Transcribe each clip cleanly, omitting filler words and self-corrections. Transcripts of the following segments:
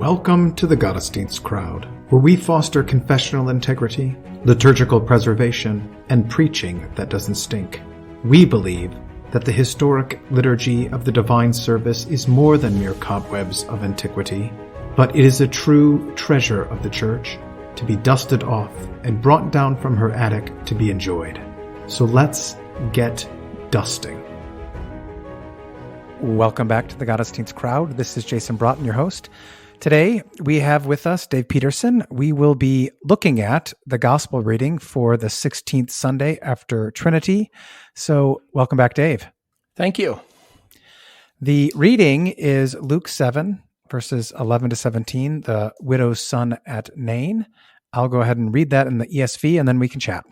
Welcome to the Gottesdienst crowd, where we foster confessional integrity, liturgical preservation, and preaching that doesn't stink. We believe that the historic liturgy of the divine service is more than mere cobwebs of antiquity, but it is a true treasure of the Church, to be dusted off and brought down from her attic to be enjoyed. So let's get dusting. Welcome back to the Gottesdienst crowd. This is Jason Braaten, your host. Today, we have with us Dave Petersen. We will be looking at the gospel reading for the 16th Sunday after Trinity. So welcome back, Dave. Thank you. The reading is Luke 7, verses 11 to 17, the widow's son at Nain. I'll go ahead and read that in the ESV, and then we can chat.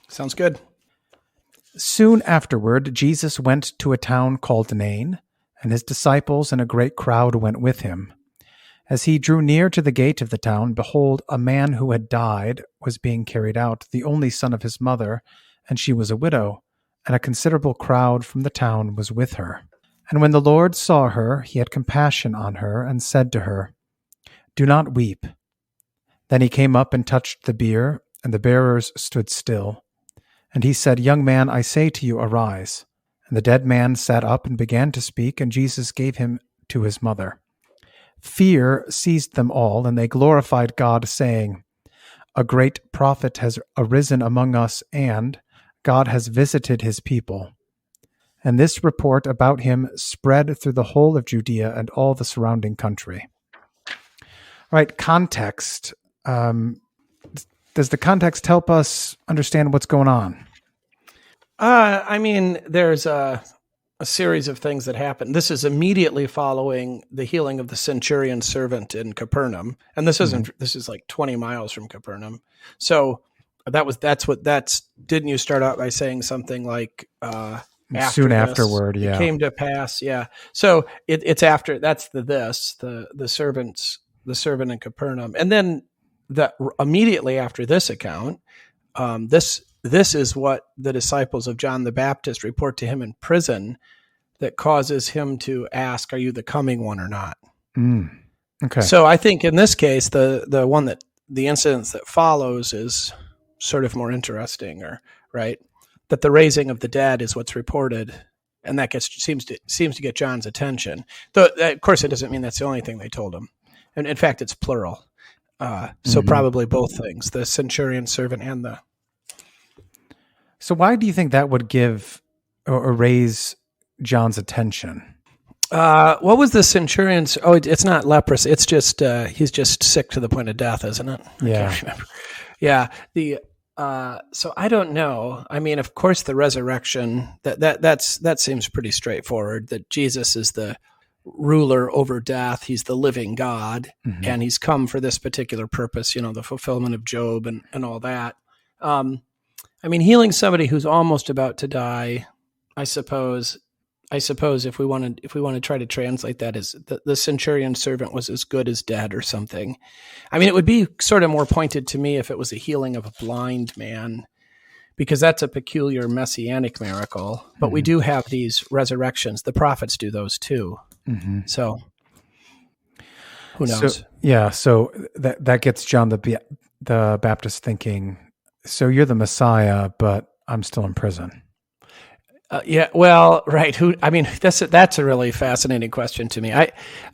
Sounds good. Soon afterward, Jesus went to a town called Nain, and his disciples and a great crowd went with him. As he drew near to the gate of the town, behold, a man who had died was being carried out, the only son of his mother, and she was a widow, and a considerable crowd from the town was with her. And when the Lord saw her, he had compassion on her, and said to her, "Do not weep." Then he came up and touched the bier, and the bearers stood still. And he said, "Young man, I say to you, arise." And the dead man sat up and began to speak, and Jesus gave him to his mother. Fear seized them all, and they glorified God, saying, "A great prophet has arisen among us, and God has visited his people." And this report about him spread through the whole of Judea and all the surrounding country. All right, context. Does the context help us understand what's going on? There's a series of things that happen. This is immediately following the healing of the centurion's servant in Capernaum, and this is like 20 miles from Capernaum. So didn't you start out by saying something like soon afterward? Yeah, it came to pass. Yeah. So it's after. That's the servant in Capernaum, and then immediately after this account, this is what the disciples of John the Baptist report to him in prison that causes him to ask, "Are you the coming one or not?" Okay. So I think in this case, the incident that follows is sort of more interesting, right? That the raising of the dead is what's reported, and that seems to get John's attention. Though, of course, it doesn't mean that's the only thing they told him. And in fact, it's plural. So probably both things, the centurion servant and the... So why do you think that would give or raise John's attention? What was the centurion's... Oh, it's not leprosy. It's just, he's just sick to the point of death, isn't it? Yeah. I can't remember. Yeah. So I don't know. I mean, of course, the resurrection, that seems pretty straightforward, that Jesus is the ruler over death. He's the living God, and he's come for this particular purpose, the fulfillment of Job and all that. Healing somebody who's almost about to die, I suppose if we want to try to translate that as the centurion servant was as good as dead or something. It would be sort of more pointed to me if it was a healing of a blind man, because that's a peculiar messianic miracle. But we do have these resurrections. The prophets do those too. So who knows? So that gets John the Baptist thinking, so you're the Messiah, but I'm still in prison. Well, right. That's a really fascinating question to me.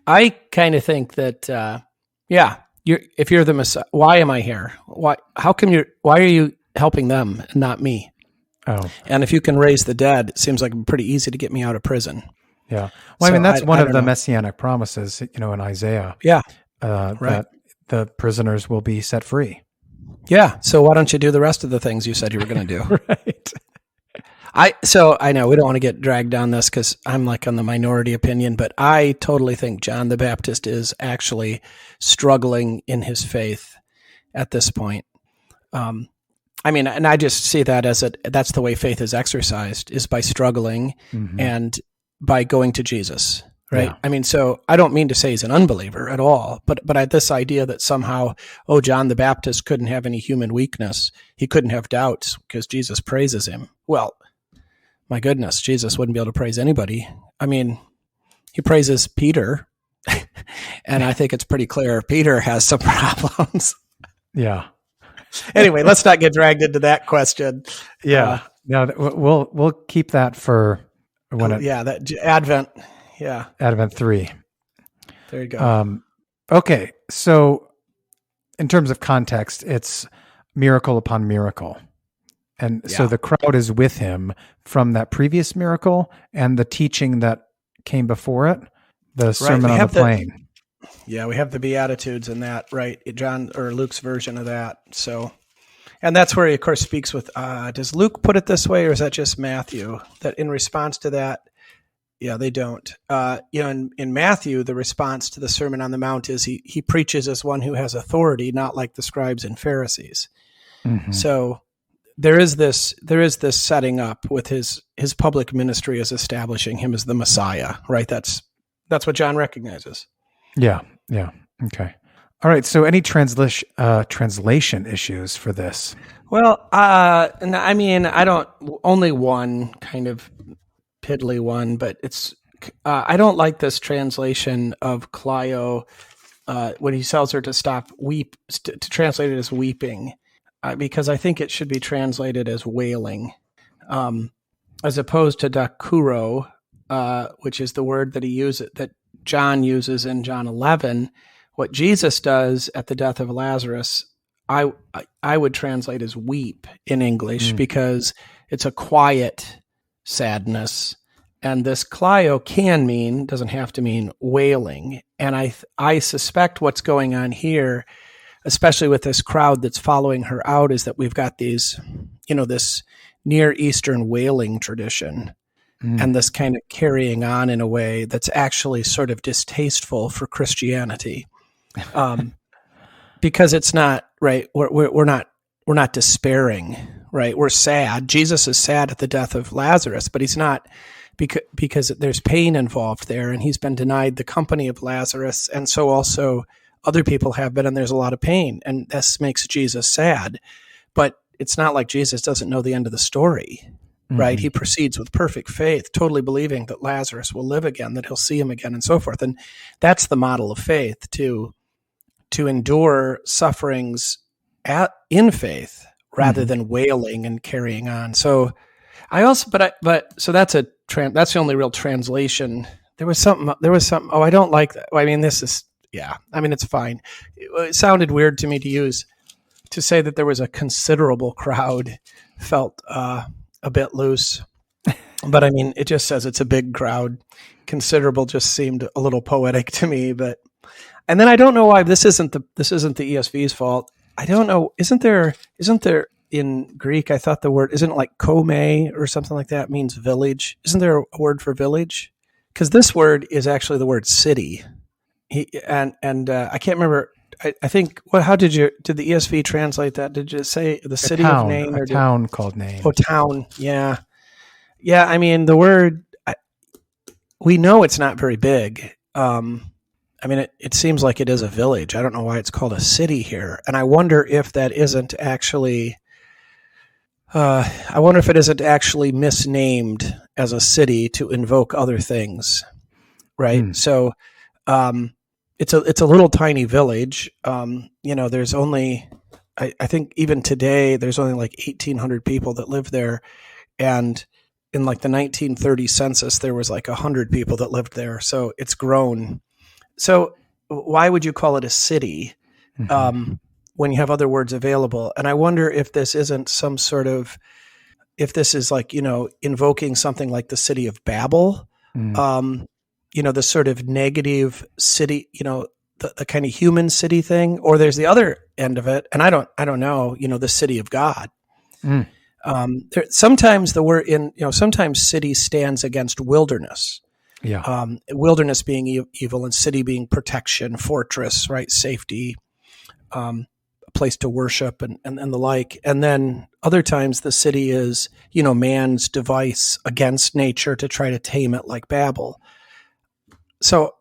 I kind of think that, if you're the Messiah, why am I here? Why are you helping them and not me? Oh, and if you can raise the dead, it seems like pretty easy to get me out of prison. Yeah. Well, that's one of the messianic promises, in Isaiah. Yeah. Right. That the prisoners will be set free. Yeah. So why don't you do the rest of the things you said you were going to do? Right. I know we don't want to get dragged down this because I'm like on the minority opinion, but I totally think John the Baptist is actually struggling in his faith at this point. And I just see that as that's the way faith is exercised, is by struggling and by going to Jesus, right? Yeah. So I don't mean to say he's an unbeliever at all, but this idea that somehow, John the Baptist couldn't have any human weakness. He couldn't have doubts because Jesus praises him. Well, my goodness, Jesus wouldn't be able to praise anybody. He praises Peter And I think it's pretty clear Peter has some problems. Yeah. Anyway, let's not get dragged into that question. Yeah. No, we'll keep that for when that Advent. Yeah. Advent 3. There you go. Okay. So in terms of context, it's miracle upon miracle. And so the crowd is with him from that previous miracle and the teaching that came before it, the Sermon on the Plain. We have the Beatitudes in that, right? John or Luke's version of that. So, and that's where he, of course, speaks with, does Luke put it this way, or is that just Matthew? That in response to that, they don't. In Matthew, the response to the Sermon on the Mount is he preaches as one who has authority, not like the scribes and Pharisees. Mm-hmm. So there is this setting up with his public ministry as establishing him as the Messiah, right? That's what John recognizes. Yeah. Okay. All right. So any translation issues for this? Well, I mean, only one kind of piddly one, but it's, I don't like this translation of Clio when he tells her to stop to translate it as weeping, because I think it should be translated as wailing, as opposed to dakuro, which is the word that John uses in John 11. What Jesus does at the death of Lazarus, I would translate as weep in English, because it's a quiet sadness. And this Clio doesn't have to mean wailing. And I suspect what's going on here, especially with this crowd that's following her out, is that we've got these, this Near Eastern wailing tradition. And this kind of carrying on in a way that's actually sort of distasteful for Christianity, because it's not right. We're not despairing, right? We're sad. Jesus is sad at the death of Lazarus, but he's not because there's pain involved there, and he's been denied the company of Lazarus, and so also other people have been, and there's a lot of pain, and this makes Jesus sad. But it's not like Jesus doesn't know the end of the story. Right. He proceeds with perfect faith, totally believing that Lazarus will live again, that he'll see him again, and so forth. And that's the model of faith, to endure sufferings in faith rather than wailing and carrying on. So so that's that's the only real translation. There was something. Oh, I don't like that. I mean, it's fine. It sounded weird to me to say that there was a considerable crowd felt, a bit loose, but I mean, it just says it's a big crowd. Considerable just seemed a little poetic to me, and then I don't know why this isn't the ESV's fault. I don't know. Isn't there in Greek? I thought the word isn't like kome or something like that means village. Isn't there a word for village? Because this word is actually the word city. I can't remember. I think. Well, how did the ESV translate that? Did you say the city of Nain, or a town called Nain? Oh, town. Yeah. I mean, the word. We know it's not very big. I mean, it seems like it is a village. I don't know why it's called a city here, and I wonder if that isn't actually. I wonder if it isn't actually misnamed as a city to invoke other things, right? So. It's a little tiny village. There's only, I think even today, there's only like 1,800 people that live there. And in like the 1930 census, there was like 100 people that lived there. So it's grown. So why would you call it a city when you have other words available? And I wonder if this isn't if this is like, invoking something like the city of Babel, the sort of negative city, the kind of human city thing, or there's the other end of it. And I don't know, the city of God. Sometimes the word sometimes city stands against wilderness. Yeah. Wilderness being evil and city being protection, fortress, right? Safety, a place to worship and the like. And then other times the city is, man's device against nature to try to tame it, like Babel. So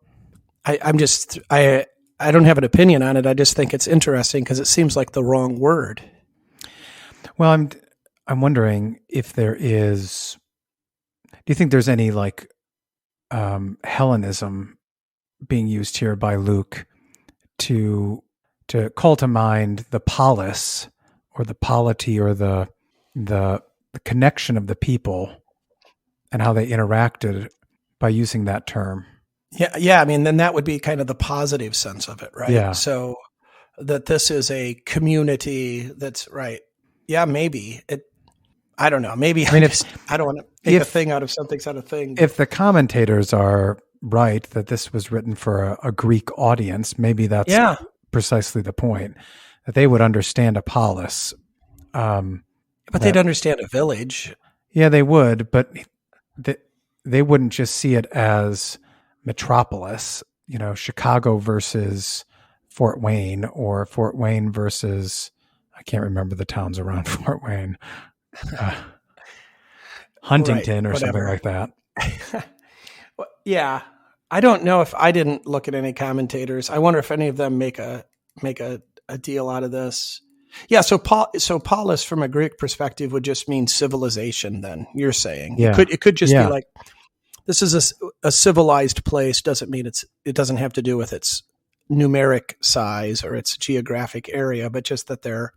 I don't have an opinion on it. I just think it's interesting because it seems like the wrong word. Well, I'm wondering if there is. Do you think there's any like Hellenism being used here by Luke to call to mind the polis or the polity or the connection of the people and how they interacted by using that term. Yeah. I mean, then that would be kind of the positive sense of it, right? Yeah. So that this is a community that's right. Yeah, maybe I don't know. Maybe I don't want to make a thing out of something's not a thing. If the commentators are right that this was written for a Greek audience, maybe that's precisely the point, that they would understand a polis. But they'd understand a village. Yeah, they would, but they wouldn't just see it as metropolis, Chicago versus Fort Wayne, or Fort Wayne versus, I can't remember the towns around Fort Wayne, Huntington, right, or something like that. Yeah. I don't know if I didn't look at any commentators. I wonder if any of them make a deal out of this. Yeah. So polis from a Greek perspective would just mean civilization. Then you're saying it could just be like, this is a civilized place. Doesn't mean it doesn't have to do with its numeric size or its geographic area, but just that they're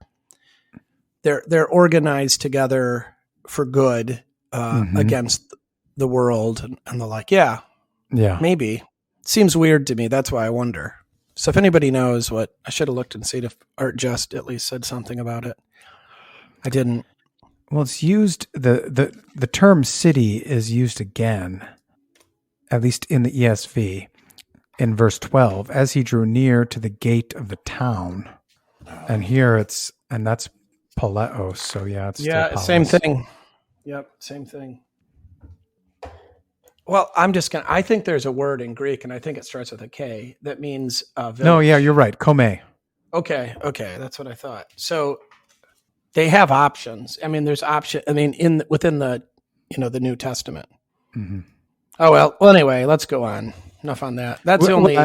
organized together for good against the world and the like. Yeah, maybe. Seems weird to me. That's why I wonder. So if anybody knows what, I should have looked and seen if Art Just at least said something about it. I didn't. Well, it's used, the term city is used again, at least in the ESV. In verse 12, as he drew near to the gate of the town, and here that's Poleos. So it's same thing. Yep, same thing. Well, I think there's a word in Greek, and I think it starts with a K that means village. No, yeah, you're right. Kome. Okay, that's what I thought. So they have options. I mean, there's option. I mean, within the the New Testament. Mm-hmm. Oh well. Anyway, let's go on. Enough on that. That's the way.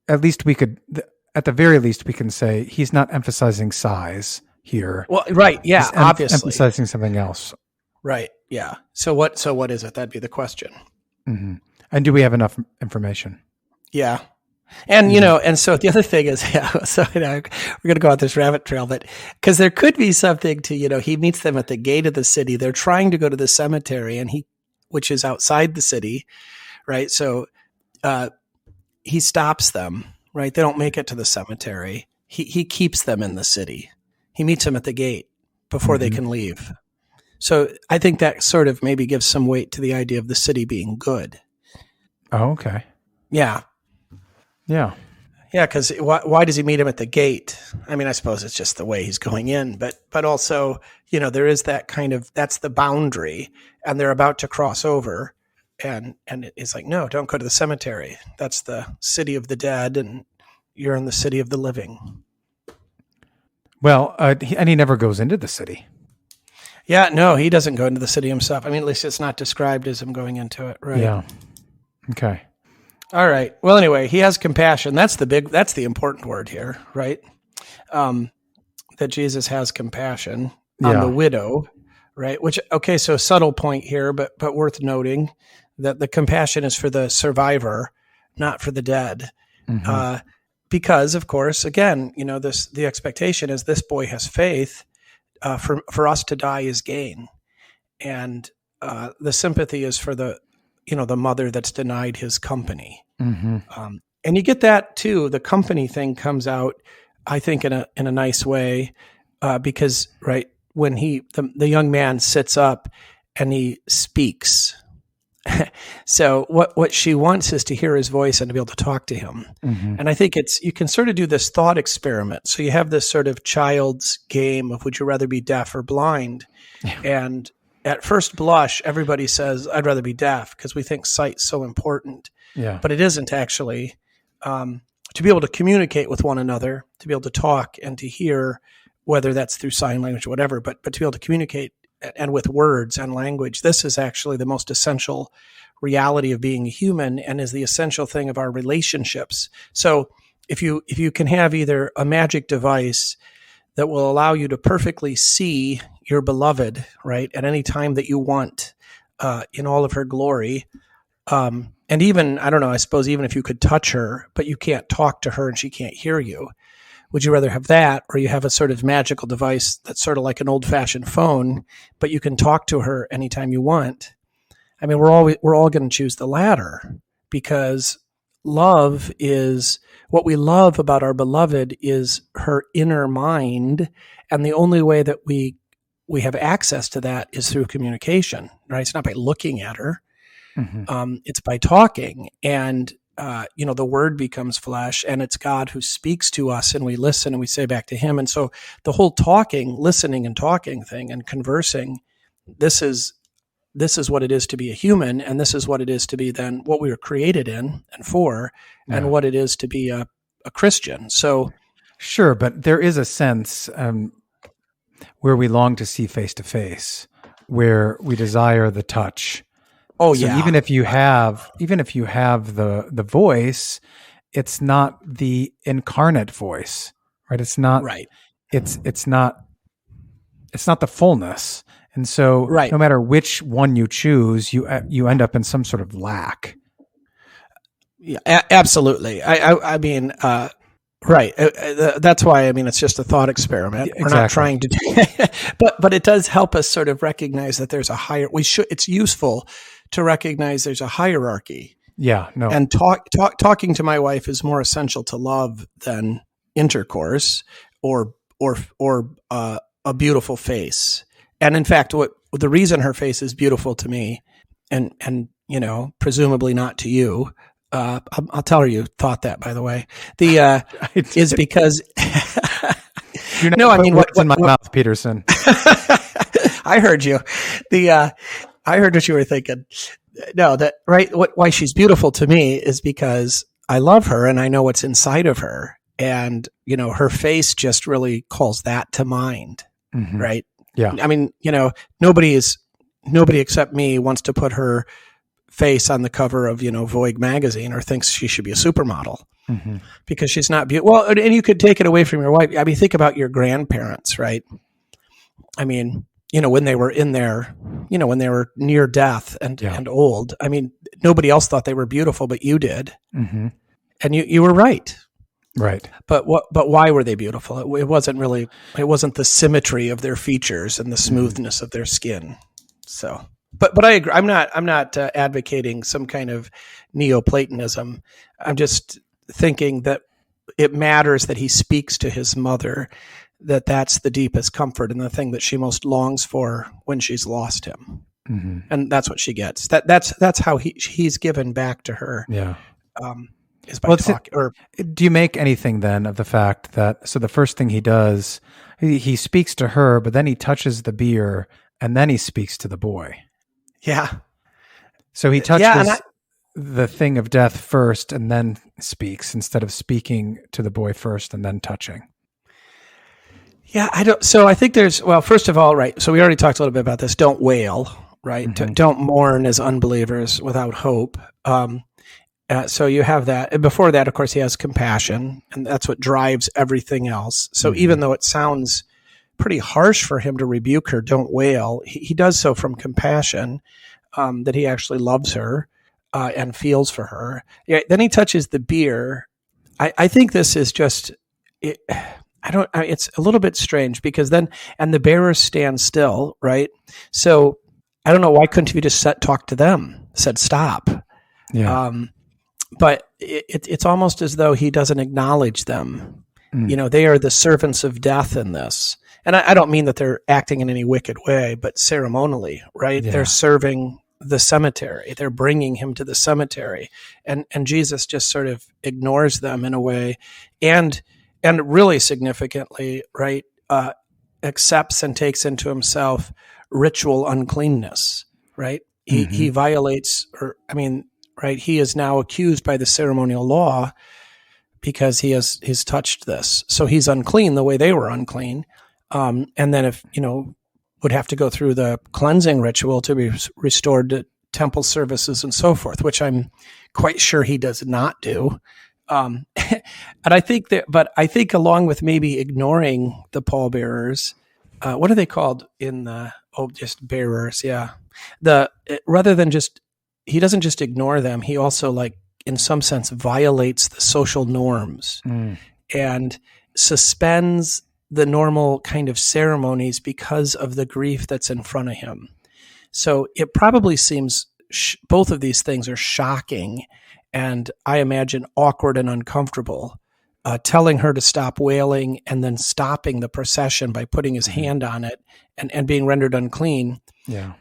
At least we could, at the very least, we can say he's not emphasizing size here. Well, right. Yeah. He's obviously emphasizing something else. Right. Yeah. So what is it? That'd be the question. Mm-hmm. And do we have enough information? Yeah. And, and so the other thing is, we're going to go out this rabbit trail, but because there could be something to, he meets them at the gate of the city. They're trying to go to the cemetery which is outside the city. Right. So, he stops them, right? They don't make it to the cemetery. He keeps them in the city. He meets them at the gate before they can leave. So I think that sort of maybe gives some weight to the idea of the city being good. Oh, okay. Yeah. Yeah. Yeah. Cause why does he meet him at the gate? I mean, I suppose it's just the way he's going in, but also, there is that kind of, that's the boundary, and they're about to cross over. And it's like, no, don't go to the cemetery. That's the city of the dead, and you're in the city of the living. Well, he never goes into the city. Yeah, no, he doesn't go into the city himself. I mean, at least it's not described as him going into it, right? Yeah. Okay. All right. Well, anyway, he has compassion. That's the important word here, right? That Jesus has compassion on the widow, right? Which, okay, so subtle point here, but worth noting that the compassion is for the survivor, not for the dead. Mm-hmm. Because, of course, again, the expectation is this boy has faith. For us to die is gain, and the sympathy is for the mother that's denied his company. Mm-hmm. And you get that too. The company thing comes out, I think, in a nice way, because right when the young man sits up and he speaks. So what she wants is to hear his voice and to be able to talk to him. Mm-hmm. And I think you can sort of do this thought experiment. So you have this sort of child's game of would you rather be deaf or blind? Yeah. And at first blush, everybody says, I'd rather be deaf because we think sight's so important. Yeah. But it isn't actually. To be able to communicate with one another, to be able to talk and to hear, whether that's through sign language or whatever, but to be able to communicate and with words and language, this is actually the most essential reality of being human and is the essential thing of our relationships. So if you can have either a magic device that will allow you to perfectly see your beloved, right, at any time that you want, in all of her glory, And even, I don't know, I suppose even if you could touch her, but you can't talk to her and she can't hear you, would you rather have that, or you have a sort of magical device that's sort of like an old-fashioned phone, but you can talk to her anytime you want? I mean, we're all going to choose the latter, because love is what we love about our beloved is her inner mind, and the only way that we have access to that is through communication, right? It's not by looking at her. It's by talking, and the word becomes flesh, and it's God who speaks to us, and we listen and we say back to him. And so the whole talking, listening and talking thing and conversing, this is what it is to be a human, and this is what it is to be then what we were created in and for, and what it is to be a Christian. So sure, but there is a sense where we long to see face to face, where we desire the touch. Oh, so yeah. Even if you have the voice, it's not the incarnate voice, right? It's not right. It's not the fullness, and so right. No matter which one you choose, you end up in some sort of lack. Yeah, absolutely. I mean, right. That's why, I mean, it's just a thought experiment. Exactly. We're not trying to, but it does help us sort of recognize that there's it's useful to recognize there's a hierarchy. Yeah, no. And talking to my wife is more essential to love than intercourse or a beautiful face. And in fact, the reason her face is beautiful to me, and presumably not to you, I'll tell her you thought that, by the way. Is because you're not what's in my mouth, Petersen. I heard you. I heard what you were thinking. No, that right. Why she's beautiful to me is because I love her and I know what's inside of her, and her face just really calls that to mind, right? Yeah. I mean, nobody except me wants to put her face on the cover of Vogue magazine, or thinks she should be a supermodel because she's not beautiful. Well, and you could take it away from your wife. I mean, think about your grandparents, right? I mean, when they were when they were near death and old, I mean, nobody else thought they were beautiful, but you did. And you were right. Right. But why were they beautiful? It wasn't the symmetry of their features and the smoothness of their skin. So, but I agree. I'm not advocating some kind of Neoplatonism. I'm just thinking that it matters that he speaks to his mother, that's the deepest comfort and the thing that she most longs for when she's lost him. And that's what she gets. That's how he's given back to her. Yeah. Is by talking. Or do you make anything then of the fact that, so the first thing he does, he speaks to her, but then he touches the bier and then he speaks to the boy. Yeah. So he touches the thing of death first and then speaks, instead of speaking to the boy first and then touching. Yeah, I think first of all, right. So we already talked a little bit about this. Don't wail, right? Don't mourn as unbelievers without hope. So you have that. And before that, of course, he has compassion, and that's what drives everything else. So even though it sounds pretty harsh for him to rebuke her, don't wail, he does so from compassion, that he actually loves her and feels for her. Yeah, then he touches the bier. I think this is just... it's a little bit strange, because then, and the bearers stand still, right? So I don't know, why couldn't you just talk to them, said stop? Yeah. But it's almost as though he doesn't acknowledge them. They are the servants of death in this. And I don't mean that they're acting in any wicked way, but ceremonially, right? Yeah. They're serving the cemetery. They're bringing him to the cemetery. And Jesus just sort of ignores them in a way. And really significantly, right, accepts and takes into himself ritual uncleanness, right? He violates, right, he is now accused by the ceremonial law because he's touched this. So he's unclean the way they were unclean. And then if, would have to go through the cleansing ritual to be restored to temple services and so forth, which I'm quite sure he does not do. And I think along with maybe ignoring the pallbearers, what are they called in the, just bearers? Yeah. Rather than just he doesn't just ignore them. He also, like, in some sense, violates the social norms and suspends the normal kind of ceremonies because of the grief that's in front of him. So it probably seems both of these things are shocking, and I imagine awkward and uncomfortable. Telling her to stop wailing and then stopping the procession by putting his hand on it and being rendered unclean. Yeah.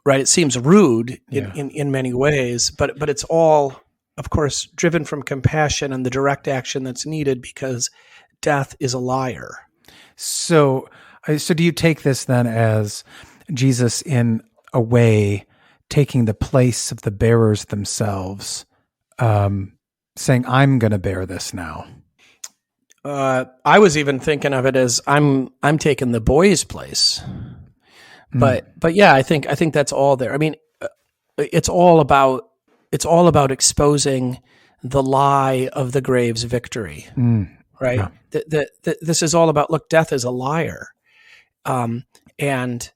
Right. It seems rude in many ways, but it's all, of course, driven from compassion and the direct action that's needed because death is a liar. So do you take this then as Jesus, in a way, taking the place of the bearers themselves, saying, I'm going to bear this now? I was even thinking of it as I'm taking the boy's place. But yeah, I think that's all there. I mean, it's all about exposing the lie of the grave's victory, right? Yeah. This is all about, look, death is a liar. And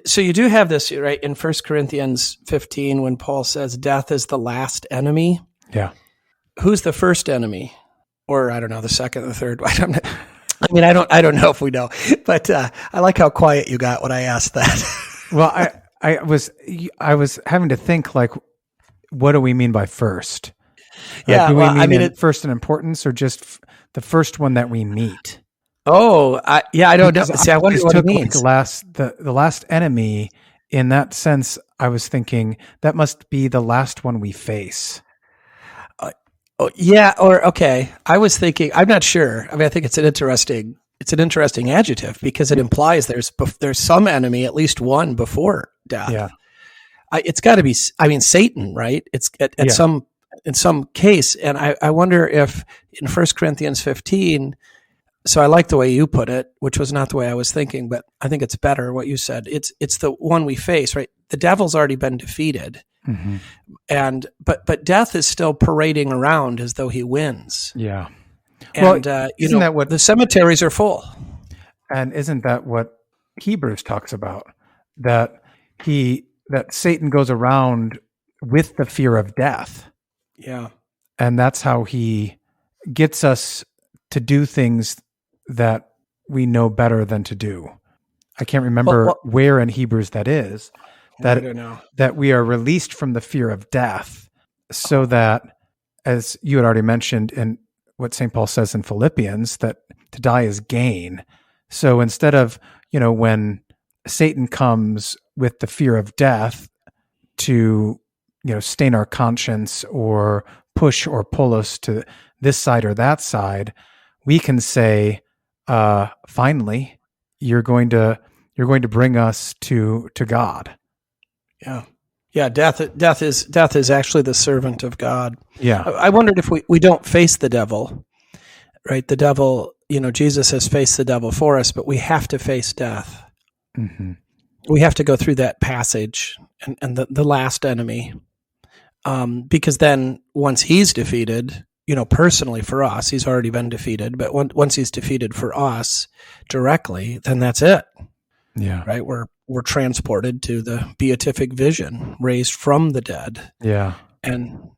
so you do have this, right, in 1 Corinthians 15 when Paul says death is the last enemy. Yeah. Who's the first enemy? Or I don't know, the second, the third. I don't know if we know, but I like how quiet you got when I asked that. Well, I was having to think, like, what do we mean by first? Yeah, do we mean first in importance, or just the first one that we meet? I don't know. See, I wonder what it means. The last enemy, in that sense, I was thinking that must be the last one we face. Okay. I was thinking, I'm not sure. I mean, I think it's an interesting adjective because it implies there's some enemy, at least one before death. Yeah. It's got to be, I mean, Satan, right? It's in some case. And I wonder if in 1 Corinthians 15, so I like the way you put it, which was not the way I was thinking, but I think it's better what you said. It's the one we face, right? The devil's already been defeated. Mm-hmm. But death is still parading around as though he wins. Yeah. And isn't that what the cemeteries are full? And isn't that what Hebrews talks about? That Satan goes around with the fear of death. Yeah. And that's how he gets us to do things that we know better than to do. I can't remember where in Hebrews that is. I don't know. That we are released from the fear of death, so that, as you had already mentioned in what St. Paul says in Philippians, that to die is gain. So instead of, when Satan comes with the fear of death to, stain our conscience or push or pull us to this side or that side, we can say, finally, you're going to bring us to God. Yeah. Yeah. Death is actually the servant of God. Yeah. I wondered if we don't face the devil, right? The devil, Jesus has faced the devil for us, but we have to face death. Mm-hmm. We have to go through that passage and the last enemy. Because then once he's defeated, personally for us, he's already been defeated, but once he's defeated for us directly, then that's it. Yeah. Right. We're transported to the beatific vision, raised from the dead. Yeah. And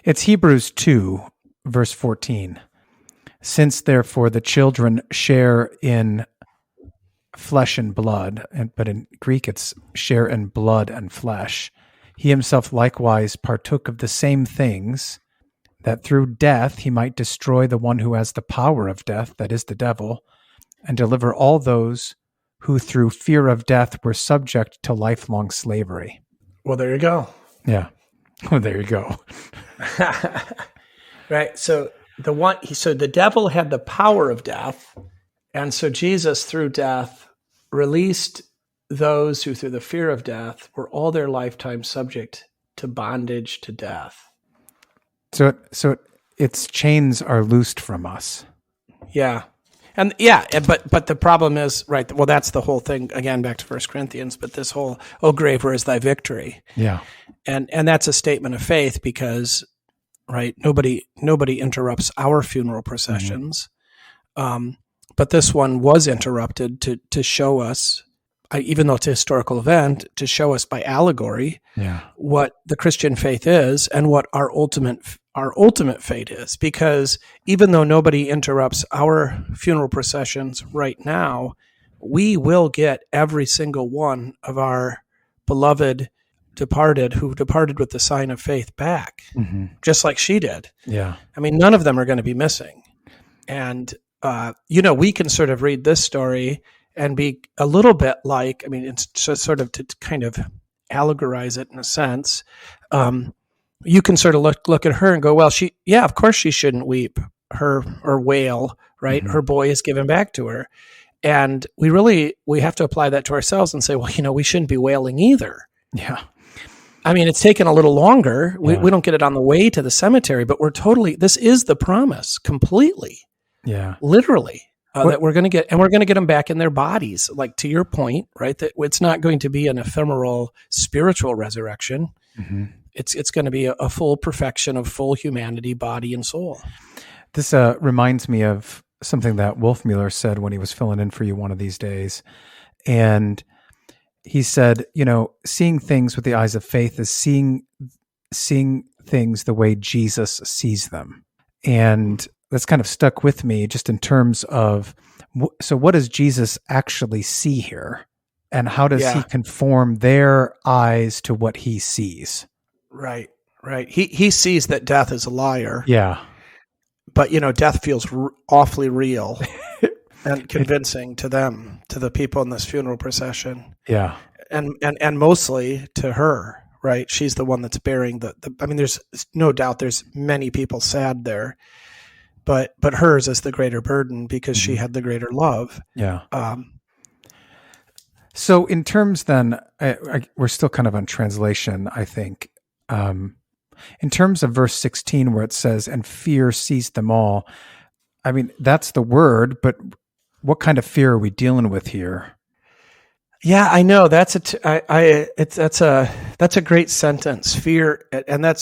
it's Hebrews 2, verse 14. Since therefore the children share in flesh and blood, but in Greek it's share in blood and flesh, he himself likewise partook of the same things, that through death he might destroy the one who has the power of death, that is the devil, and deliver all those who through fear of death were subject to lifelong slavery. Well, there you go. Yeah. Oh, there you go. Right. So the devil had the power of death, and so Jesus through death released those who through the fear of death were all their lifetime subject to bondage to death. So its chains are loosed from us. Yeah. And but the problem is, right, well, that's the whole thing, again, back to 1 Corinthians, but this whole, "O grave, where is thy victory?" Yeah. And that's a statement of faith because, right, nobody interrupts our funeral processions. Mm-hmm. But this one was interrupted to show us even though it's a historical event, to show us by allegory what the Christian faith is and what our ultimate fate is. Because even though nobody interrupts our funeral processions right now, we will get every single one of our beloved departed who departed with the sign of faith back, just like she did. Yeah. I mean, none of them are going to be missing. And, we can sort of read this story and be a little bit like, I mean, it's just sort of to kind of allegorize it in a sense. You can sort of look at her and go, well, of course she shouldn't weep or wail, right? Her boy is given back to her. And we have to apply that to ourselves and say, well, we shouldn't be wailing either. Yeah. I mean, it's taken a little longer. We don't get it on the way to the cemetery, but this is the promise completely. Yeah. Literally. That we're going to get them back in their bodies. Like, to your point, right? That it's not going to be an ephemeral spiritual resurrection. It's going to be a full perfection of full humanity, body and soul. This reminds me of something that Wolfmueller said when he was filling in for you one of these days. And he said, seeing things with the eyes of faith is seeing things the way Jesus sees them. And that's kind of stuck with me just in terms of, so what does Jesus actually see here? And how does he conform their eyes to what he sees? Right. He sees that death is a liar. Yeah. But, death feels awfully real and convincing to them, to the people in this funeral procession. Yeah. And mostly to her, right? She's the one that's bearing I mean, there's no doubt there's many people sad there, but hers is the greater burden because she had the greater love. Yeah. So in terms then, we're still kind of on translation, I think. In terms of verse 16 where it says, and fear seized them all, I mean, that's the word, but what kind of fear are we dealing with here? Yeah, I know. That's a great sentence. Fear, and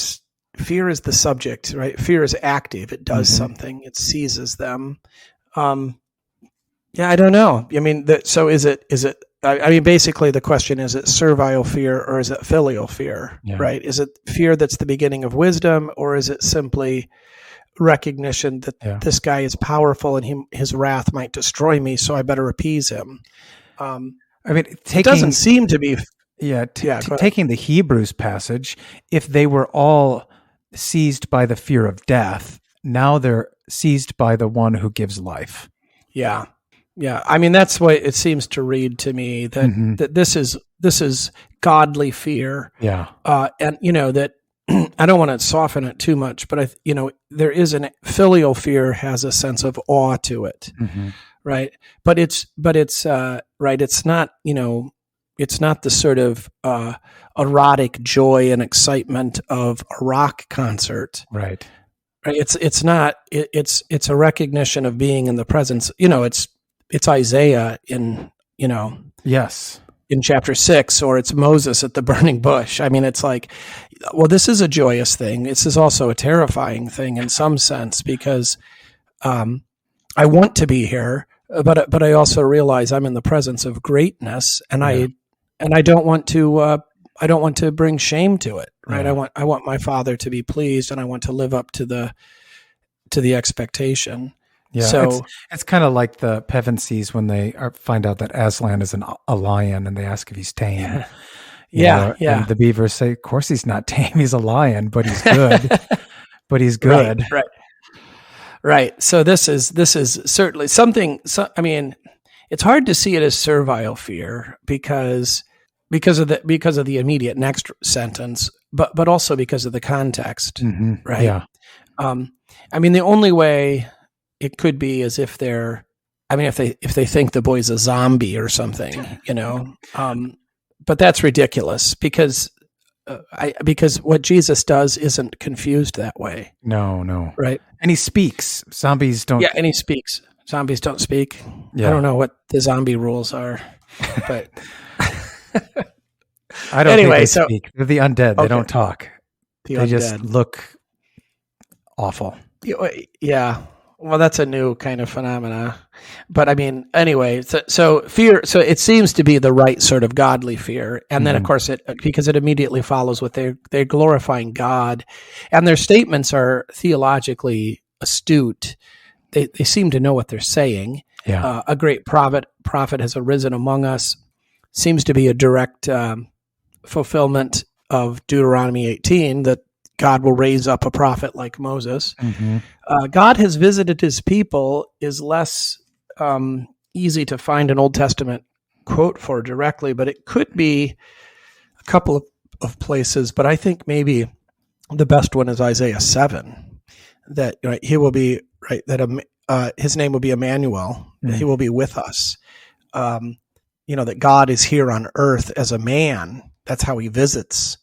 fear is the subject, right? Fear is active. It does something. It seizes them. I don't know. I mean, so is it? I mean, basically, the question is it servile fear or is it filial fear? Yeah. Right? Is it fear that's the beginning of wisdom, or is it simply recognition that this guy is powerful and his wrath might destroy me, so I better appease him? I mean, it doesn't seem to be. Taking the Hebrews passage, if they were all seized by the fear of death, now they're seized by the one who gives life. Yeah. Yeah. I mean, that's what it seems to read to me, that, that this is godly fear. Yeah. And that I don't want to soften it too much, but there is filial fear has a sense of awe to it. Right. But it's right. It's not, it's not the sort of erotic joy and excitement of a rock concert. Right. It's not. It's a recognition of being in the presence. It's Isaiah in yes, in chapter 6, or it's Moses at the burning bush. I mean, it's like, well, this is a joyous thing. This is also a terrifying thing in some sense, because I want to be here, but I also realize I'm in the presence of greatness, and I don't want to bring shame to it. Right? I want my Father to be pleased, and I want to live up to the expectation. Yeah, so it's kind of like the Pevensies when they find out that Aslan is a lion, and they ask if he's tame. Yeah. And the beavers say, "Of course he's not tame. He's a lion, but he's good. But he's good." Right. So this is certainly something. I mean, it's hard to see it as servile fear because of the immediate next sentence, but also because of the context. Right. Yeah. I mean, the only way it could be as if if they think the boy's a zombie or something, but that's ridiculous because what Jesus does isn't confused that way. No. Right. And he speaks. Zombies don't. Yeah. And he speaks. Zombies don't speak. Yeah. I don't know what the zombie rules are, but I don't think they speak. They're the undead. Okay. They don't talk. They just look awful. Yeah. Well, that's a new kind of phenomena. But I mean, anyway, so fear, so it seems to be the right sort of godly fear. And then, of course, because it immediately follows with they're glorifying God. And their statements are theologically astute. They seem to know what they're saying. Yeah. A great prophet has arisen among us seems to be a direct fulfillment of Deuteronomy 18, that God will raise up a prophet like Moses. Mm-hmm. God has visited his people is less easy to find an Old Testament quote for directly, but it could be a couple of places. But I think maybe the best one is Isaiah 7, that he will be, that his name will be Emmanuel, that he will be with us. That God is here on earth as a man. That's how he visits.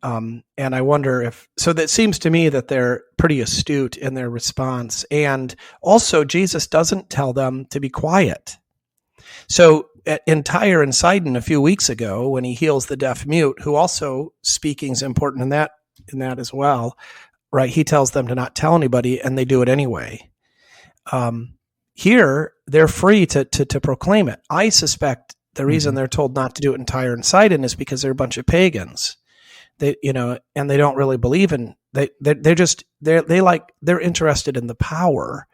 And I wonder so that seems to me that they're pretty astute in their response. And also Jesus doesn't tell them to be quiet. So in Tyre and Sidon a few weeks ago, when he heals the deaf mute, who also speaking is important in that as well, right? He tells them to not tell anybody, and they do it anyway. Here they're free to proclaim it. I suspect the reason they're told not to do it in Tyre and Sidon is because they're a bunch of pagans. They, and they don't really believe in, they're interested in the power,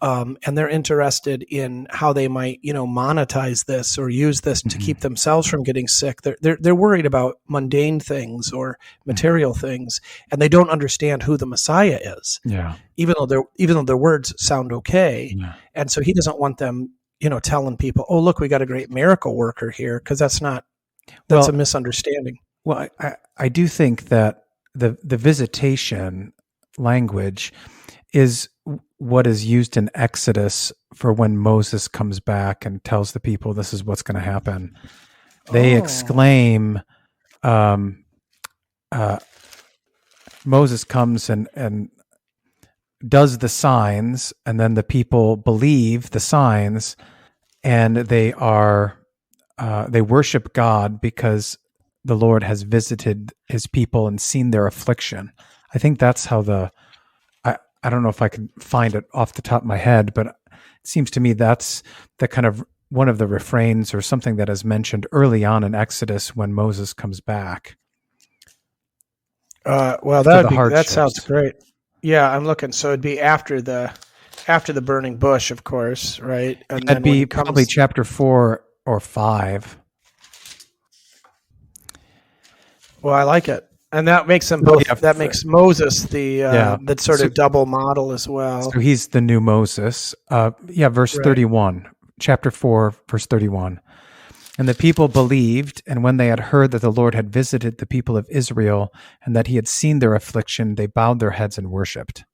and they're interested in how they might, monetize this or use this to keep themselves from getting sick. They're worried about mundane things or material things, and they don't understand who the Messiah is. Yeah. Even though their words sound okay. Yeah. And so he doesn't want them, telling people, oh, look, we got a great miracle worker here. 'Cause that's a misunderstanding. Well, I do think that the visitation language is what is used in Exodus for when Moses comes back and tells the people this is what's going to happen. They exclaim, Moses comes and does the signs, and then the people believe the signs, and they worship God because the Lord has visited his people and seen their affliction. I think that's how I don't know if I can find it off the top of my head, but it seems to me that's the kind of one of the refrains or something that is mentioned early on in Exodus when Moses comes back. That sounds great. Yeah, I'm looking. So it'd be after the burning bush, of course, right? And that'd be probably chapter 4 or 5. Well, I like it, and that makes them both. Yeah, that makes Moses the sort of double model as well. So he's the new Moses. Verse 31, chapter 4, verse 31. And the people believed, and when they had heard that the Lord had visited the people of Israel and that he had seen their affliction, they bowed their heads and worshipped.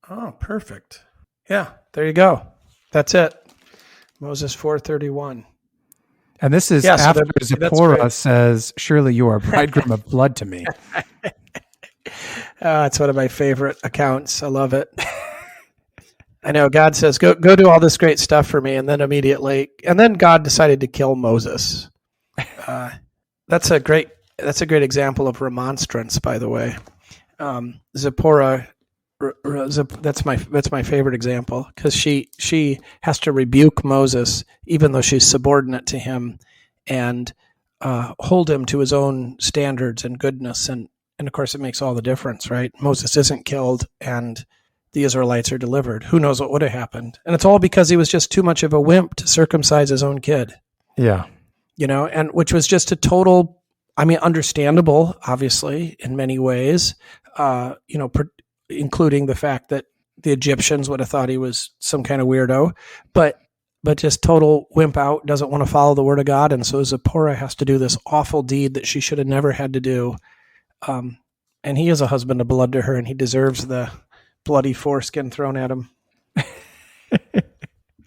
Oh, perfect. Yeah, there you go. That's it. Moses 4:31. And this is after Zipporah says, surely you are a bridegroom of blood to me. It's one of my favorite accounts. I love it. I know God says, go do all this great stuff for me. And then God decided to kill Moses. That's a great example of remonstrance, by the way. Zipporah, that's my favorite example, because she has to rebuke Moses, even though she's subordinate to him, and hold him to his own standards and goodness. And of course, it makes all the difference, right? Moses isn't killed, and the Israelites are delivered. Who knows what would have happened? And it's all because he was just too much of a wimp to circumcise his own kid. Yeah. And which was just a total, understandable, obviously, in many ways, including the fact that the Egyptians would have thought he was some kind of weirdo, but just total wimp out, doesn't want to follow the word of God. And so Zipporah has to do this awful deed that she should have never had to do. And he is a husband of blood to her, and he deserves the bloody foreskin thrown at him.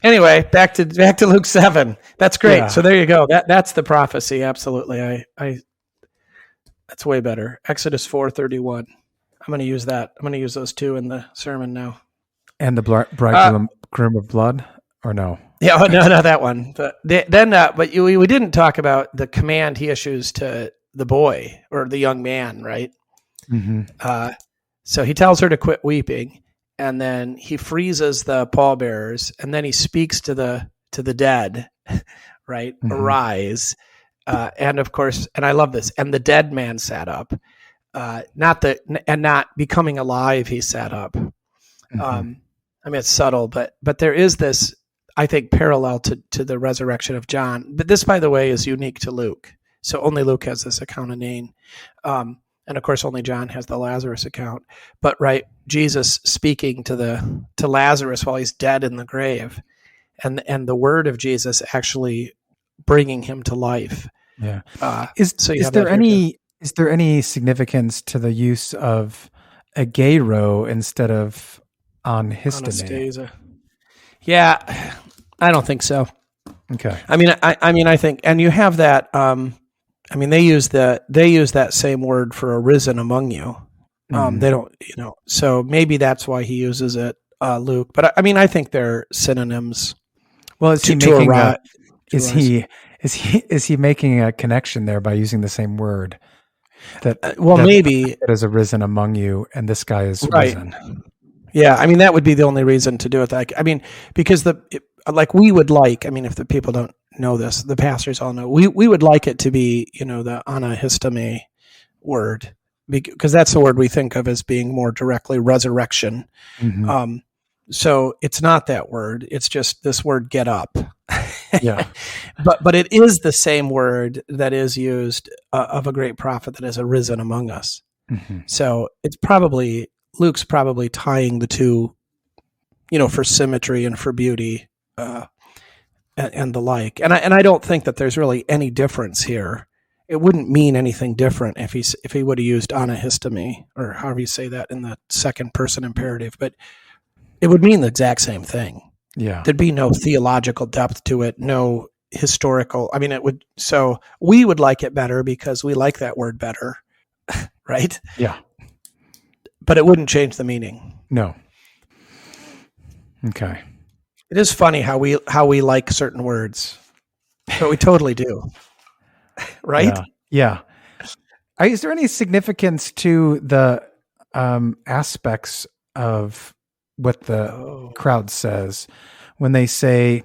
Anyway, back to Luke 7. That's great. Yeah. So there you go. That's the prophecy. Absolutely. That's way better. Exodus 4:31. I'm going to use that. I'm going to use those two in the sermon now. And the bridegroom of blood, or no? Yeah, no, that one. But we didn't talk about the command he issues to the boy or the young man, right? Mm-hmm. So he tells her to quit weeping, and then he freezes the pallbearers, and then he speaks to the dead, right? Mhm. Arise. And of course, and I love this, and the dead man sat up. Not becoming alive, he sat up. Mhm. I mean, it's subtle, but there is this, I think, parallel to the resurrection of John. But this, by the way, is unique to Luke. So only Luke has this account of Nain. And of course, only John has the Lazarus account. But right, Jesus speaking to Lazarus while he's dead in the grave, and the word of Jesus actually bringing him to life. Yeah. Is there any significance to the use of agero instead of anhistome? Anastasia. Yeah, I don't think so. Okay. I mean, I think, and you have that. They use that same word for arisen among you. They don't, so maybe that's why he uses it, Luke. But I think they're synonyms. Well, is he making a connection there by using the same word? Maybe it is arisen among you, and this guy is risen. Yeah, that would be the only reason to do it. Because we would like. If the people don't know this, the pastors all know. We would like it to be, the anahistome word, because that's the word we think of as being more directly resurrection. Mm-hmm. So it's not that word. It's just this word "get up." Yeah, but it is the same word that is used of a great prophet that has arisen among us. Mm-hmm. So it's Luke's probably tying the two, for symmetry and for beauty, and the like. And I don't think that there's really any difference here. It wouldn't mean anything different if he would have used anahistome, or however you say that in the second person imperative, but it would mean the exact same thing. Yeah. There'd be no theological depth to it, no historical. It would. So we would like it better because we like that word better, right? Yeah. But it wouldn't change the meaning. No. Okay. It is funny how we like certain words, but we totally do, right? Yeah. Is there any significance to the aspects of what the crowd says when they say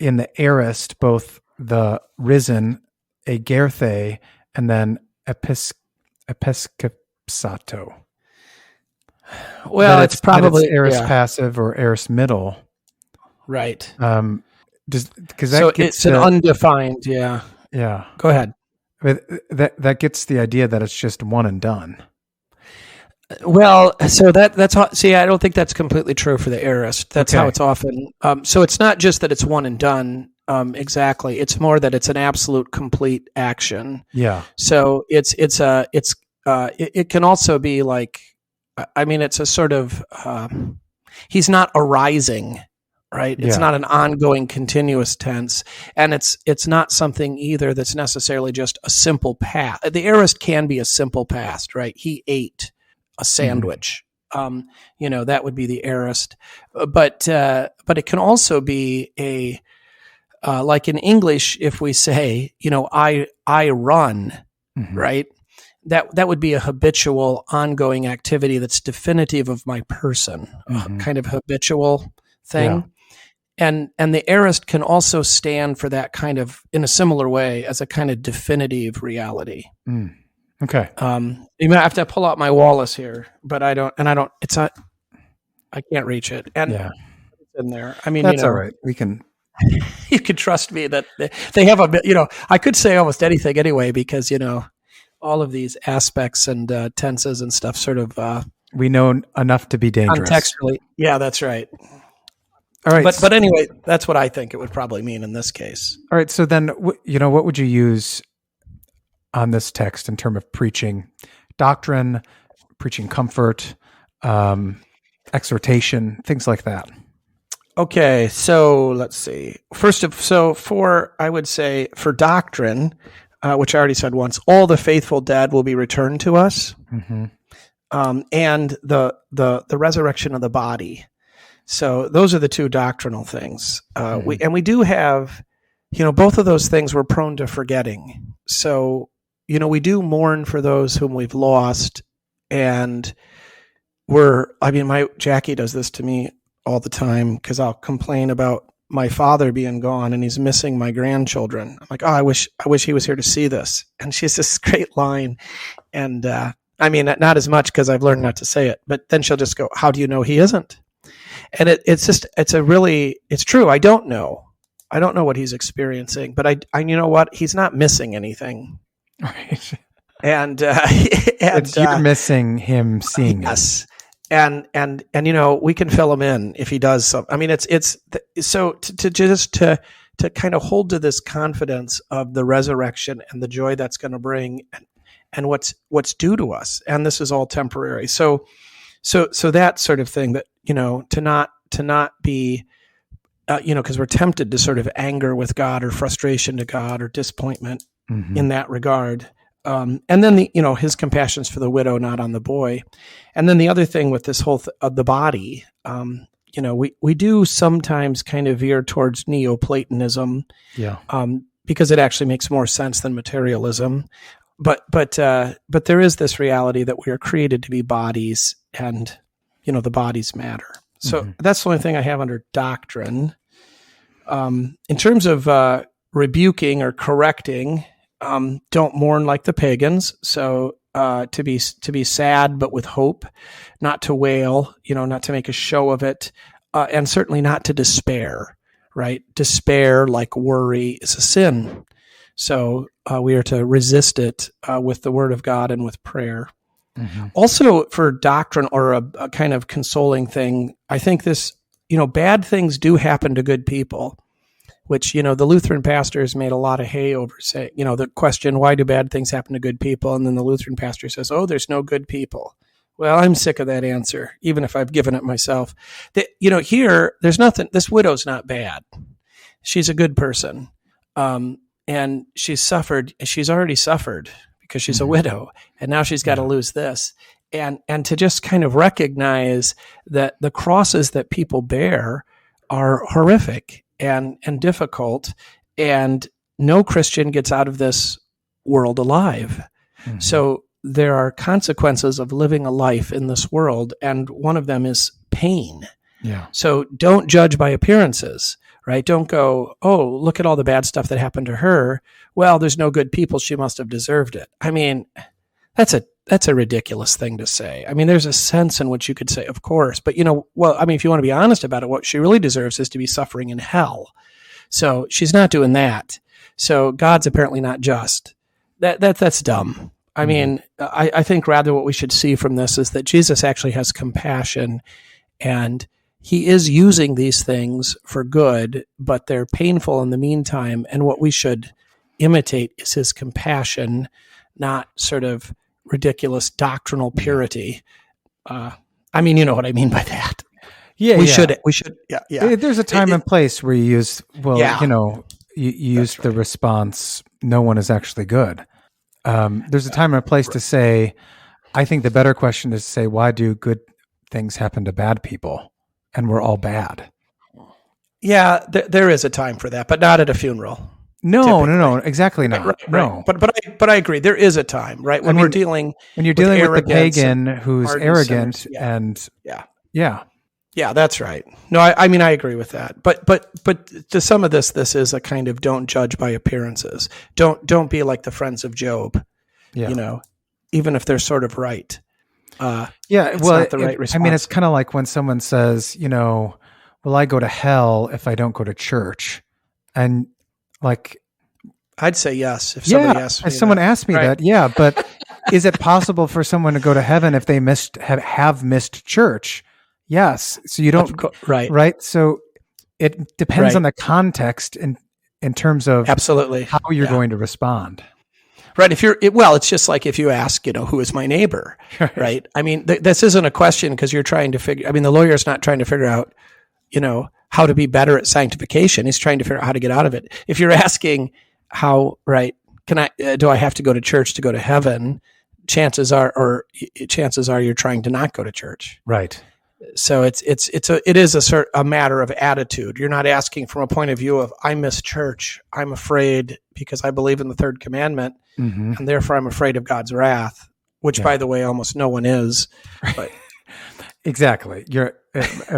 in the aorist both the risen, agerthe, and then episkopsato? Well, it's probably aorist passive or aorist middle, right? It's an undefined. Yeah. Go ahead. That gets the idea that it's just one and done. Well, so that's how. See, I don't think that's completely true for the aorist. That's how it's often. So it's not just that it's one and done. Exactly. It's more that it's an absolute, complete action. Yeah. So it can also be like. It's a sort of. He's not arising, right? It's not an ongoing, continuous tense, and it's not something either that's necessarily just a simple past. The aorist can be a simple past, right? He ate a sandwich. Mm-hmm. That would be the aorist, but it can also be a like in English, if we say, I run, mm-hmm. right? That would be a habitual, ongoing activity that's definitive of my person, mm-hmm. kind of habitual thing. Yeah. And the aorist can also stand for that kind of, in a similar way, as a kind of definitive reality. Mm. Okay. You might have to pull out my Wallace here, but I can't reach it. And it's in there. That's all right. We can. You can trust me that they have a bit, I could say almost anything anyway, because, all of these aspects and tenses and stuff sort of. We know enough to be dangerous. Contextually. Yeah, that's right. All right. But anyway, that's what I think it would probably mean in this case. All right. So then, what would you use on this text in terms of preaching doctrine, preaching comfort, exhortation, things like that? Okay. So let's see. I would say for doctrine, which I already said once, all the faithful dead will be returned to us, mm-hmm. And the resurrection of the body. So those are the two doctrinal things. Mm-hmm. We do have, both of those things we're prone to forgetting. So, we do mourn for those whom we've lost, and my Jackie does this to me all the time because I'll complain about my father being gone and he's missing my grandchildren. I'm like, oh, I wish he was here to see this. And she has this great line. And not as much because I've learned not to say it, but then she'll just go, how do you know he isn't? And it's true. I don't know what he's experiencing, but I you know what? He's not missing anything. Right. And you're missing him seeing yes. And we can fill him in if he does something. I mean, to kind of hold to this confidence of the resurrection and the joy that's going to bring and what's due to us. And this is all temporary. So that sort of thing that, to not be, because we're tempted to sort of anger with God or frustration to God or disappointment in that regard. And then his compassion's for the widow, not on the boy. And then the other thing with this whole of the body, we do sometimes kind of veer towards Neoplatonism, because it actually makes more sense than materialism. But there is this reality that we are created to be bodies, and the bodies matter. So that's the only thing I have under doctrine. In terms of rebuking or correcting. Don't mourn like the pagans. So to be sad, but with hope, not to wail, not to make a show of it, and certainly not to despair. Right? Despair, like worry, is a sin. So we are to resist it with the Word of God and with prayer. Also, for doctrine or a kind of consoling thing, I think this, bad things do happen to good people. Which, the Lutheran pastors made a lot of hay over, say, the question, why do bad things happen to good people? And then the Lutheran pastor says, oh, there's no good people. Well, I'm sick of that answer, even if I've given it myself. Here, there's nothing, this widow's not bad. She's a good person. And she's already suffered because she's a widow. And now she's got to lose this. And to just kind of recognize that the crosses that people bear are horrific and difficult, and no Christian gets out of this world alive. So there are consequences of living a life in this world, and one of them is pain. Yeah. So don't judge by appearances, right? Don't go, oh, look at all the bad stuff that happened to her. Well, there's no good people. She must have deserved it. I mean, that's a ridiculous thing to say. I mean, there's a sense in which you could say, of course, but if you want to be honest about it, what she really deserves is to be suffering in hell. So she's not doing that. So God's apparently not just. That's dumb. I mean, I think rather what we should see from this is that Jesus actually has compassion, and he is using these things for good, but they're painful in the meantime. And what we should imitate is his compassion, not sort of ridiculous doctrinal purity. You know what I mean by that. Yeah, we should. Yeah. There's a time and place where you use, you use the response, no one is actually good. There's a time and a place to say, I think the better question is to say, why do good things happen to bad people? And we're all bad. Yeah, there is a time for that, but not at a funeral. No, exactly not. Right. No, but I agree. There is a time, right, when you're dealing with the pagan who's arrogant and yeah, that's right. No, I mean I agree with that. But to some of this is a kind of don't judge by appearances. Don't be like the friends of Job. Yeah. Even if they're sort of right. Not the right response. I mean, it's kind of like when someone says, will I go to hell if I don't go to church? And like, I'd say yes if somebody asked me. If someone asked me that, yeah. But is it possible for someone to go to heaven if they have missed church? Yes. So you don't right. So it depends on the context in terms of absolutely how you're going to respond. Right. It's just like if you ask, who is my neighbor, right? I mean, this isn't a question because you're trying to the lawyer's not trying to figure out, how to be better at sanctification. He's trying to figure out how to get out of it. If you're asking how, right, do I have to go to church to go to heaven? Chances are you're trying to not go to church. Right. So it is a matter of attitude. You're not asking from a point of view of I miss church. I'm afraid because I believe in the third commandment, and therefore I'm afraid of God's wrath. Which, by the way, almost no one is. But Exactly.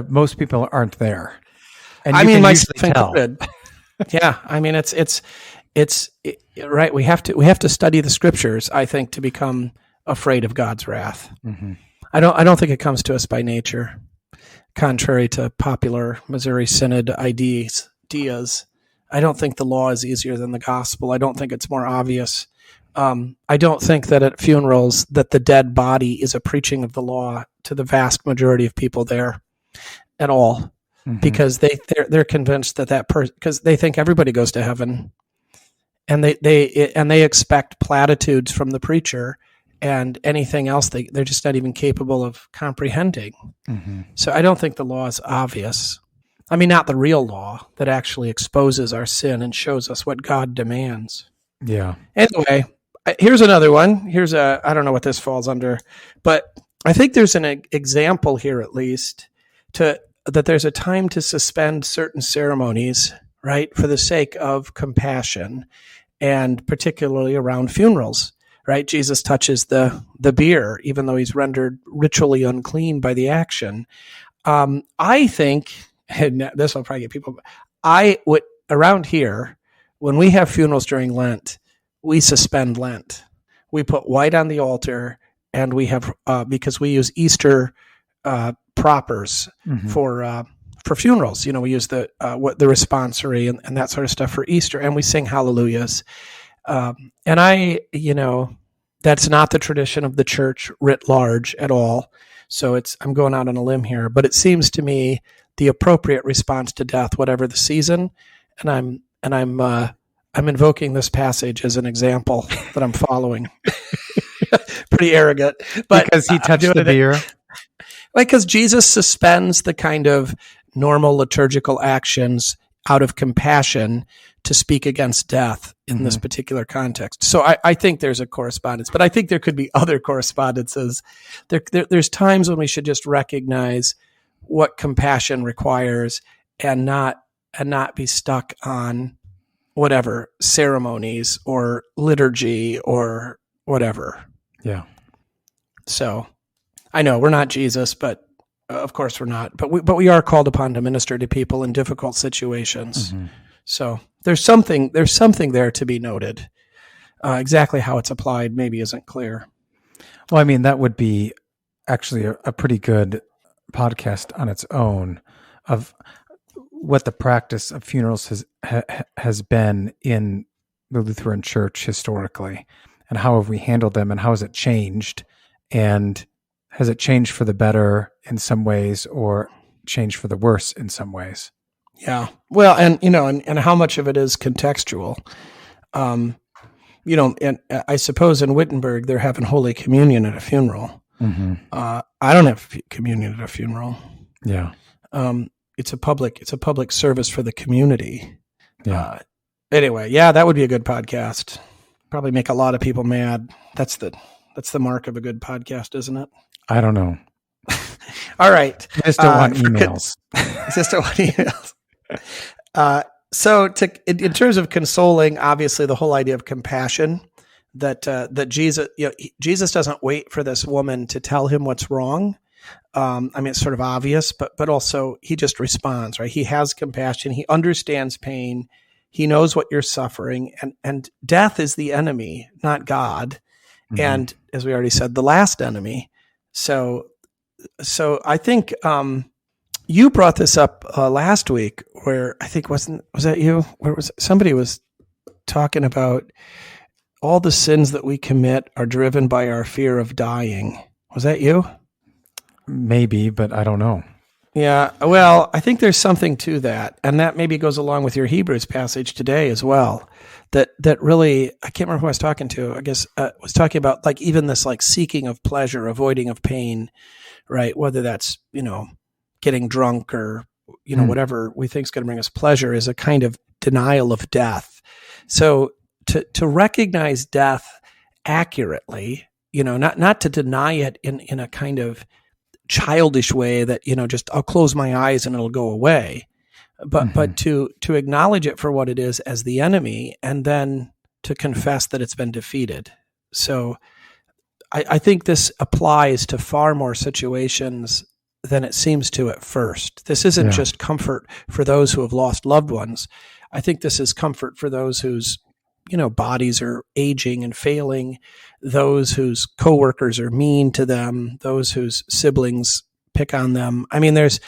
Most people aren't there. And I you mean, can myself usually tell. included. Yeah, I mean, it's right. We have to study the scriptures, I think, to become afraid of God's wrath. Mm-hmm. I don't think it comes to us by nature, contrary to popular Missouri Synod ideas. I don't think the law is easier than the gospel. I don't think it's more obvious. I don't think that at funerals that the dead body is a preaching of the law to the vast majority of people there at all, because they're convinced that person, because they think everybody goes to heaven, and they expect platitudes from the preacher, and anything else they're just not even capable of comprehending. Mm-hmm. So I don't think the law is obvious. I mean, not the real law that actually exposes our sin and shows us what God demands. Yeah. Anyway, here's another one. I don't know what this falls under, but I think there's an example here, at least, that there's a time to suspend certain ceremonies, right, for the sake of compassion, and particularly around funerals, right? Jesus touches the bier, even though he's rendered ritually unclean by the action. I think, and this will probably get people, around here, when we have funerals during Lent, we suspend Lent. We put white on the altar, and we have, because we use Easter propers for funerals. You know, we use the responsory and that sort of stuff for Easter, and we sing hallelujahs. And that's not the tradition of the church writ large at all. So I'm going out on a limb here, but it seems to me the appropriate response to death, whatever the season. And I'm invoking this passage as an example that I'm following. Pretty arrogant, but because he touched the bier. Because Jesus suspends the kind of normal liturgical actions out of compassion to speak against death in this particular context. So I think there's a correspondence, but I think there could be other correspondences. There's times when we should just recognize what compassion requires and not be stuck on whatever ceremonies or liturgy or whatever. Yeah. So I know we're not Jesus, but of course we're not, but we are called upon to minister to people in difficult situations. Mm-hmm. So there's something there to be noted. Exactly how it's applied maybe isn't clear. Well, I mean, that would be actually a pretty good podcast on its own of what the practice of funerals has been in the Lutheran Church historically, and how have we handled them, and how has it changed, and has it changed for the better in some ways or changed for the worse in some ways? Yeah. Well, and how much of it is contextual? And I suppose in Wittenberg they're having Holy Communion at a funeral. Mm-hmm. I don't have communion at a funeral. Yeah. It's a public service for the community. Yeah. Anyway, yeah, that would be a good podcast. Probably make a lot of people mad. That's the mark of a good podcast, isn't it? I don't know. All right. I just don't want emails. Just don't want emails. So in terms of consoling, obviously the whole idea of compassion, that Jesus doesn't wait for this woman to tell him what's wrong. I mean, it's sort of obvious, but also he just responds, right? He has compassion. He understands pain. He knows what you're suffering, and death is the enemy, not God. Mm-hmm. And as we already said, the last enemy. So I think, you brought this up last week, where I think was that you? Where was somebody was talking about all the sins that we commit are driven by our fear of dying. Was that you? Maybe, but I don't know. Yeah, well, I think there's something to that, and that maybe goes along with your Hebrews passage today as well. That really, I can't remember who I was talking to. I guess was talking about like even this like seeking of pleasure, avoiding of pain, right? Whether that's getting drunk or whatever we think is going to bring us pleasure is a kind of denial of death. So to recognize death accurately, not to deny it in a kind of childish way that just I'll close my eyes and it'll go away, but to acknowledge it for what it is as the enemy, and then to confess that it's been defeated. So I think this applies to far more situations than it seems to at first. This isn't just comfort for those who have lost loved ones. I think this is comfort for those whose, bodies are aging and failing, those whose coworkers are mean to them, those whose siblings pick on them. I mean, there's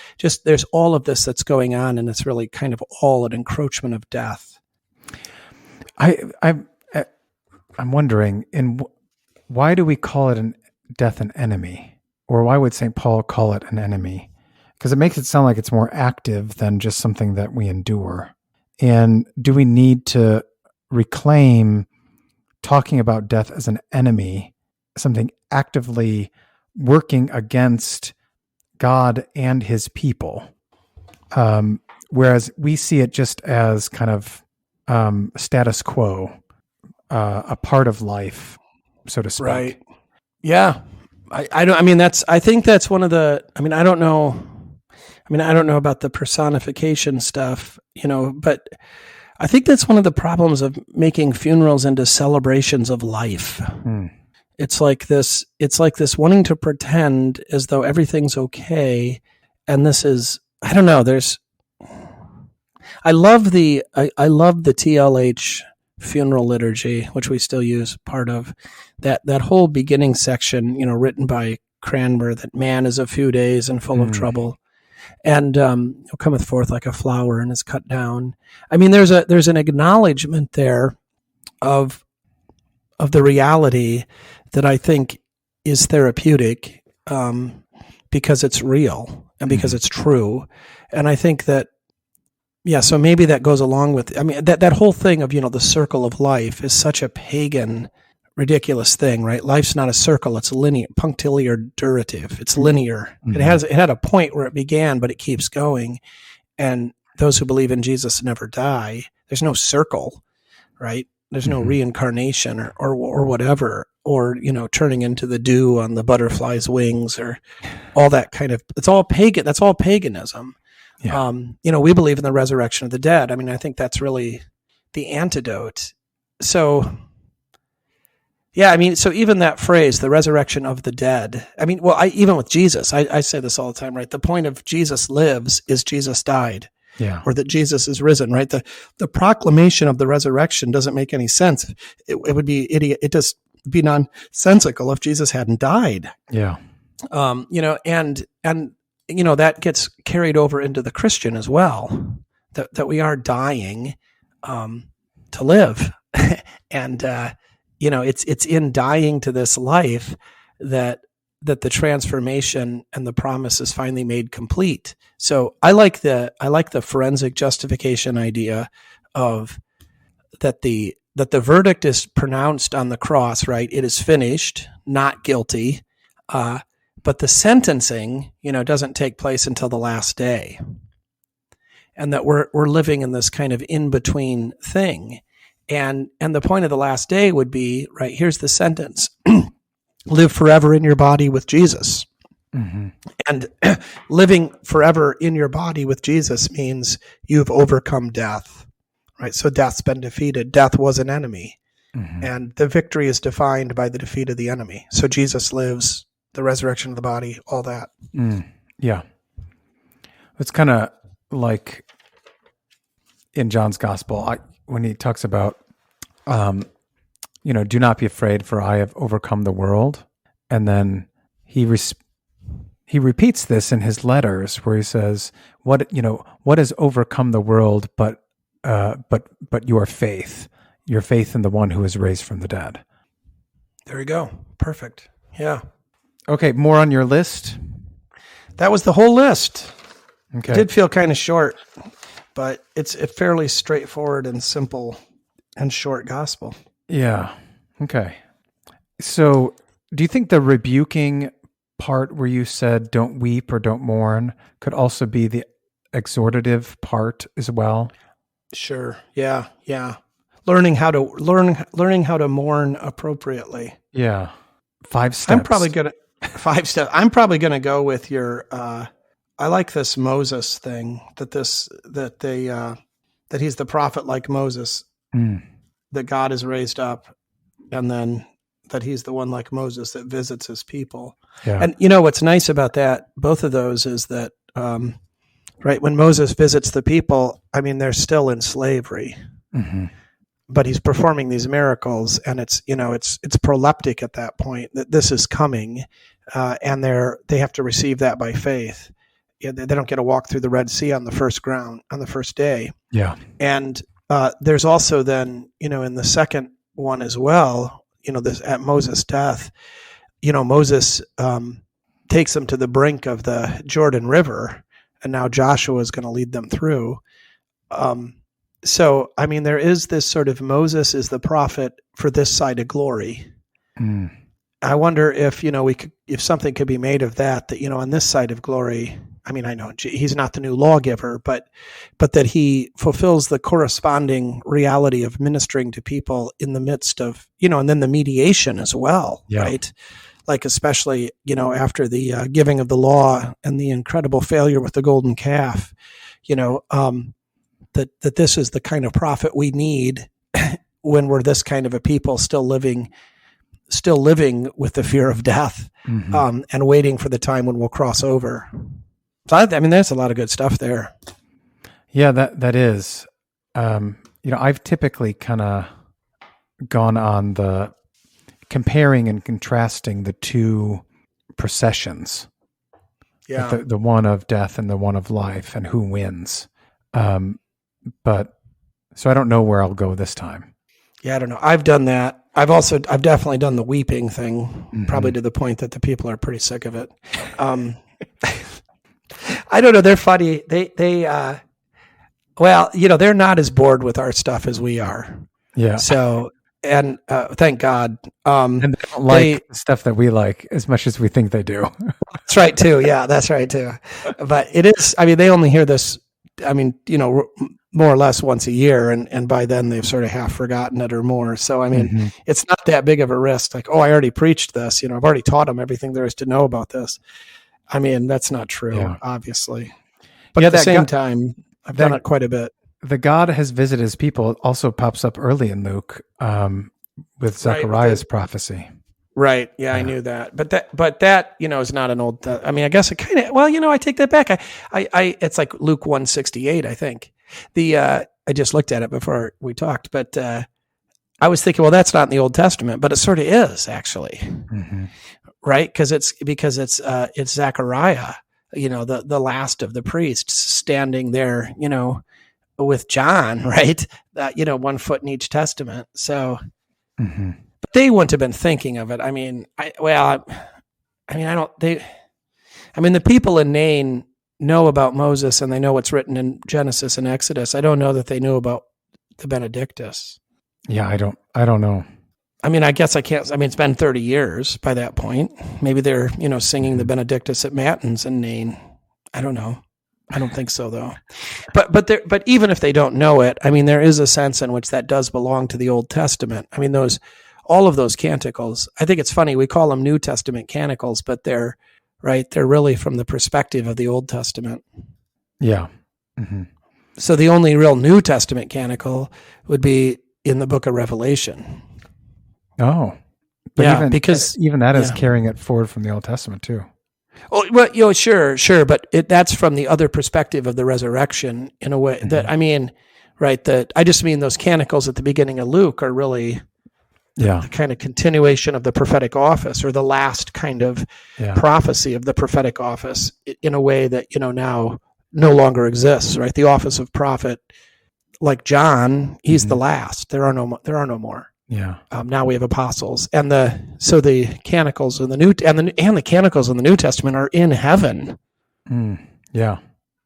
all of this that's going on, and it's really kind of all an encroachment of death. I'm wondering, why do we call it death an enemy? Or why would St. Paul call it an enemy? Because it makes it sound like it's more active than just something that we endure. And do we need to reclaim talking about death as an enemy, something actively working against God and his people? Whereas we see it just as kind of status quo, a part of life, so to speak. Right. Yeah. I think that's one of the, I don't know about the personification stuff, but I think that's one of the problems of making funerals into celebrations of life. It's like this wanting to pretend as though everything's okay. And this is, I don't know, I love the TLH funeral liturgy, which we still use part of that whole beginning section, written by Cranmer, that man is a few days and full of trouble, and cometh forth like a flower and is cut down. I mean, there's an acknowledgement there of the reality that I think is therapeutic, because it's real and because it's true. And I think that, so maybe that goes along with, that whole thing of, the circle of life is such a pagan, ridiculous thing, right? Life's not a circle. It's linear, punctiliar durative. It's linear. It had a point where it began, but it keeps going. And those who believe in Jesus never die. There's no circle, right? There's no reincarnation or whatever, or, turning into the dew on the butterfly's wings, or all that kind of, it's all pagan. That's all paganism. Yeah. We believe in the resurrection of the dead. I think that's really the antidote. So, so even that phrase, the resurrection of the dead, even with Jesus, I say this all the time, right? The point of Jesus lives is Jesus died. Yeah. Or that Jesus is risen, right? The proclamation of the resurrection doesn't make any sense. It would be idiot. It just be nonsensical if Jesus hadn't died. Yeah. And that gets carried over into the Christian as well, that we are dying to live. And, it's in dying to this life that the transformation and the promise is finally made complete. So I like the forensic justification idea of that the verdict is pronounced on the cross, right? It is finished, not guilty. But the sentencing, doesn't take place until the last day. And that we're living in this kind of in-between thing. And the point of the last day would be, right, here's the sentence. Live forever in your body with Jesus. Mm-hmm. And living forever in your body with Jesus means you've overcome death, right? So death's been defeated. Death was an enemy. Mm-hmm. And the victory is defined by the defeat of the enemy. So Jesus lives, the resurrection of the body, all that. Yeah. It's kind of like in John's gospel, when he talks about, do not be afraid, for I have overcome the world. And then he repeats this in his letters, where he says, what has overcome the world, but your faith in the one who is raised from the dead. There you go. Perfect. Yeah. Okay. More on your list. That was the whole list. Okay. It did feel kind of short, but it's a fairly straightforward and simple and short gospel. Yeah. Okay. So do you think the rebuking part where you said don't weep or don't mourn could also be the exhortative part as well? Sure. Yeah. Yeah. Learning how to mourn appropriately. Yeah. 5 steps. I'm probably going to go with your, I like this Moses thing, that he's the prophet like Moses, that God is raised up, and then that he's the one like Moses that visits his people. Yeah. And what's nice about that, both of those, is that right when Moses visits the people, I mean, they're still in slavery, but he's performing these miracles, and it's proleptic at that point that this is coming, and they have to receive that by faith. They don't get to walk through the Red Sea on the first day. Yeah. And there's also then, in the second one as well, this at Moses' death, Moses takes them to the brink of the Jordan River, and now Joshua is going to lead them through. So, I mean, there is this sort of Moses is the prophet for this side of glory. I wonder if, if something could be made of that, on this side of glory, I mean, I know he's not the new lawgiver, but that he fulfills the corresponding reality of ministering to people in the midst of, and then the mediation as well, right? Like especially, after the giving of the law and the incredible failure with the golden calf, that this is the kind of prophet we need when we're this kind of a people still living with the fear of death, and waiting for the time when we'll cross over. So I mean, there's a lot of good stuff there. Yeah, that is. I've typically kind of gone on the comparing and contrasting the two processions. Yeah. The one of death and the one of life, and who wins. But so I don't know where I'll go this time. Yeah, I don't know. I've done that. I've definitely done the weeping thing, probably to the point that the people are pretty sick of it. I don't know. They're funny. They're not as bored with our stuff as we are. Yeah. So, and thank God. And they don't like the stuff that we like as much as we think they do. That's right too. Yeah, that's right too. But it is, I mean, they only hear this, I mean, more or less once a year. And by then they've sort of half forgotten it or more. So, I mean, it's not that big of a risk. Like, I already preached this, I've already taught them everything there is to know about this. I mean, that's not true, obviously. But at the same time, I've done it quite a bit. The God has visited his people also pops up early in Luke with Zechariah's prophecy. Right. Yeah, I knew that. But that is not an old. I mean, I guess it kind of. Well, I take that back. I it's like Luke 168, I think. I just looked at it before we talked, but I was thinking, well, that's not in the Old Testament, but it sort of is actually. Right? Because it's Zechariah, the last of the priests standing there, with John, right? One foot in each testament. So, but they wouldn't have been thinking of it. I mean, the people in Nain know about Moses and they know what's written in Genesis and Exodus. I don't know that they knew about the Benedictus. Yeah, I don't know. I mean, I guess I can't. I mean, it's been 30 years by that point. Maybe they're, singing the Benedictus at Matins in Nain. I don't know. I don't think so, though. But even if they don't know it, I mean, there is a sense in which that does belong to the Old Testament. I mean, all of those canticles. I think it's funny we call them New Testament canticles, but they're really from the perspective of the Old Testament. Yeah. So the only real New Testament canticle would be in the Book of Revelation. Oh, but yeah, because even that is carrying it forward from the Old Testament too. Oh, well, sure, but that's from the other perspective of the resurrection in a way that, I mean, right, that I just mean those canticles at the beginning of Luke are really the kind of continuation of the prophetic office, or the last kind of prophecy of the prophetic office in a way that, now no longer exists, right? The office of prophet, like John, he's the last. There are no more. Yeah. Now we have apostles, and the canticles in the New and the canticles in the New Testament are in heaven. Yeah.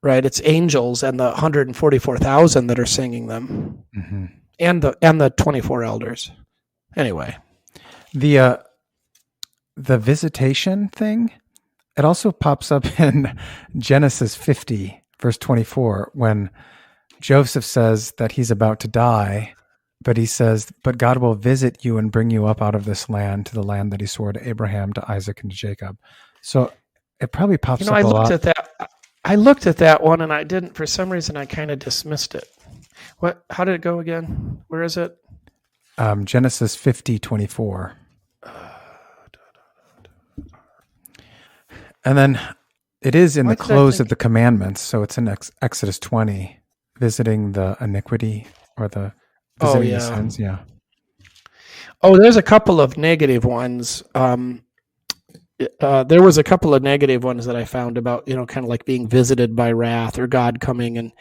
Right. It's angels and the 144,000 that are singing them, and the 24 elders. Anyway, the visitation thing, it also pops up in Genesis 50, verse 24, when Joseph says that he's about to die. But he says, but God will visit you and bring you up out of this land to the land that he swore to Abraham, to Isaac, and to Jacob. So it probably pops up a lot. I looked at that one and I didn't, for some reason, I kind of dismissed it. How did it go again? Where is it? Genesis 50:24. And then it is in Why the did I close think- of the commandments, so it's in Exodus 20, visiting the iniquity or the visiting the sins. Yeah. Oh, there's a couple of negative ones. There was a couple of negative ones that I found about, kind of like being visited by wrath or God coming. And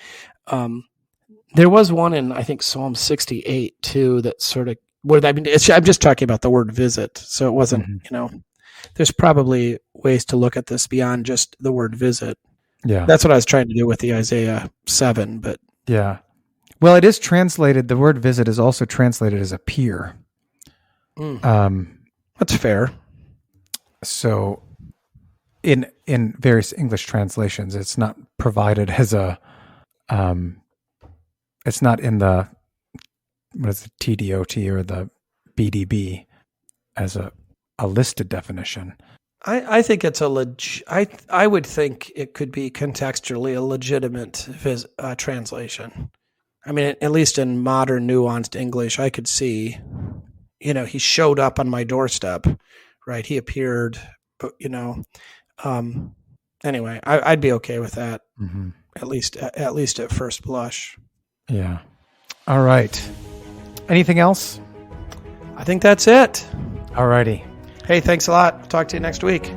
there was one in, I think, Psalm 68 too, that sort of, I'm just talking about the word visit. So it wasn't, there's probably ways to look at this beyond just the word visit. Yeah. That's what I was trying to do with the Isaiah 7, but. Yeah. Well, it is translated, the word visit is also translated as appear. That's fair. So in various English translations, it's not provided as a, it's not in the, what is it, TDOT or the BDB as a listed definition. I think it's I would think it could be contextually a legitimate translation. I mean, at least in modern nuanced English, I could see, he showed up on my doorstep, right? He appeared, but, anyway, I'd be okay with that, at least at first blush. Yeah. All right. Anything else? I think that's it. All righty. Hey, thanks a lot. Talk to you next week.